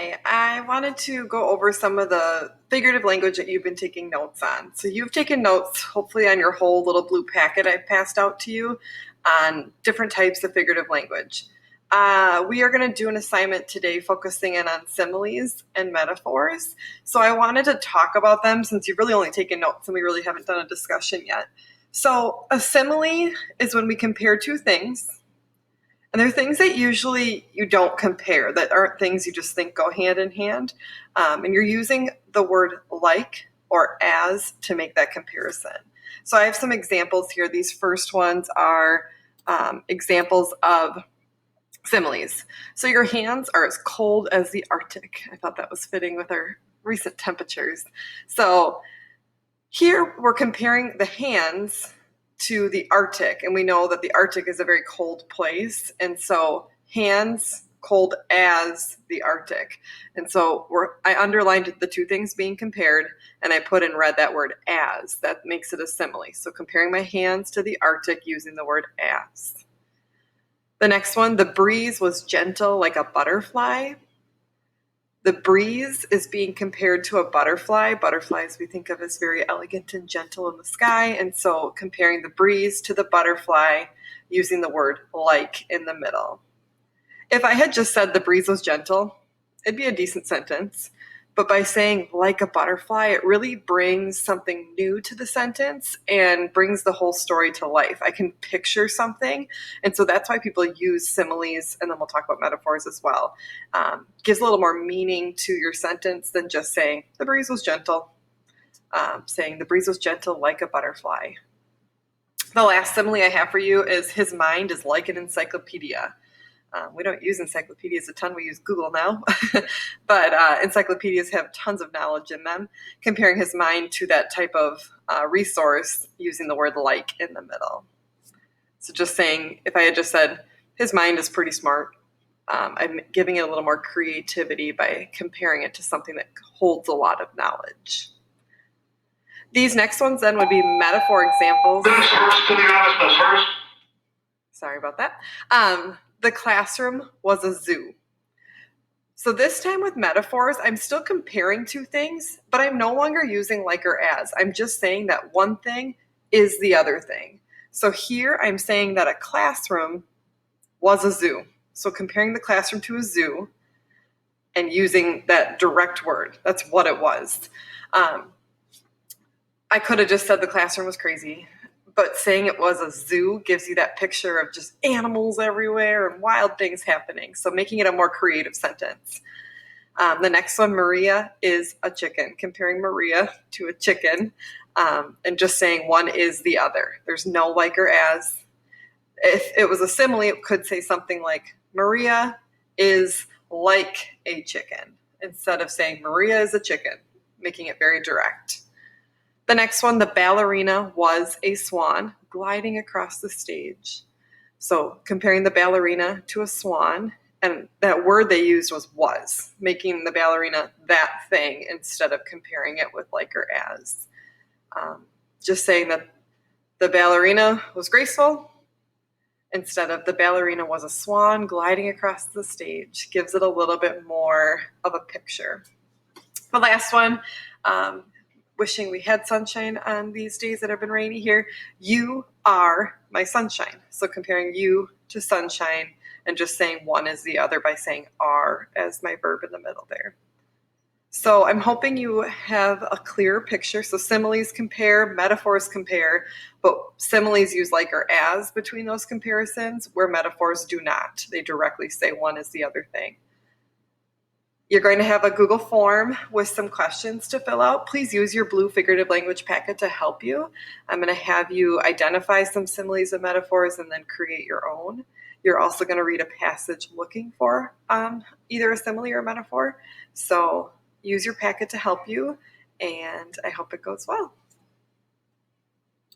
Hi, I wanted to go over some of the figurative language that you've been taking notes on. So you've taken notes, hopefully on your whole little blue packet I've passed out to you on different types of figurative language. We are going to do an assignment today focusing in on similes and metaphors. So I wanted to talk about them since you've really only taken notes and we really haven't done a discussion yet. So a simile is when we compare two things. And there are things that usually you don't compare, that aren't things you just think go hand in hand. And you're using the word like or as to make that comparison. So I have some examples here. These first ones are examples of similes. So your hands are as cold as the Arctic. I thought that was fitting with our recent temperatures. So here we're comparing the hands to the Arctic, and we know that the Arctic is a very cold place, and so hands cold as the Arctic. And so I underlined the two things being compared, and I put in red that word as. That makes it a simile. So comparing my hands to the Arctic using the word as. The next one, the breeze was gentle like a butterfly. The breeze is being compared to a butterfly. Butterflies we think of as very elegant and gentle in the sky. And so comparing the breeze to the butterfly using the word like in the middle. If I had just said the breeze was gentle, it'd be a decent sentence. But by saying like a butterfly, it really brings something new to the sentence and brings the whole story to life. I can picture something. And so that's why people use similes, and then we'll talk about metaphors as well. Gives a little more meaning to your sentence than just saying the breeze was gentle. Saying the breeze was gentle like a butterfly. The last simile I have for you is his mind is like an encyclopedia. We don't use encyclopedias a ton. We use Google now. But encyclopedias have tons of knowledge in them. Comparing his mind to that type of resource using the word like in the middle. So just saying, if I had just said, his mind is pretty smart, I'm giving it a little more creativity by comparing it to something that holds a lot of knowledge. These next ones then would be metaphor examples. Sorry about that. The classroom was a zoo. So this time with metaphors, I'm still comparing two things, but I'm no longer using like or as. I'm just saying that one thing is the other thing. So here I'm saying that a classroom was a zoo. So comparing the classroom to a zoo and using that direct word, that's what it was. I could have just said the classroom was crazy. But saying it was a zoo gives you that picture of just animals everywhere and wild things happening. So making it a more creative sentence. The next one, Maria is a chicken. Comparing Maria to a chicken and just saying one is the other. There's no like or as. If it was a simile, it could say something like Maria is like a chicken instead of saying Maria is a chicken, making it very direct. The next one, the ballerina was a swan gliding across the stage. So comparing the ballerina to a swan, and that word they used was, making the ballerina that thing instead of comparing it with like or as. Just saying that the ballerina was graceful instead of the ballerina was a swan gliding across the stage. Gives it a little bit more of a picture. The last one, wishing we had sunshine on these days that have been rainy here. You are my sunshine. So comparing you to sunshine and just saying one is the other by saying are as my verb in the middle there. So I'm hoping you have a clearer picture. So similes compare, metaphors compare, but similes use like or as between those comparisons, where metaphors do not. They directly say one is the other thing. You're going to have a Google form with some questions to fill out. Please use your blue figurative language packet to help you. I'm going to have you identify some similes and metaphors and then create your own. You're also going to read a passage looking for either a simile or a metaphor. So use your packet to help you, and I hope it goes well.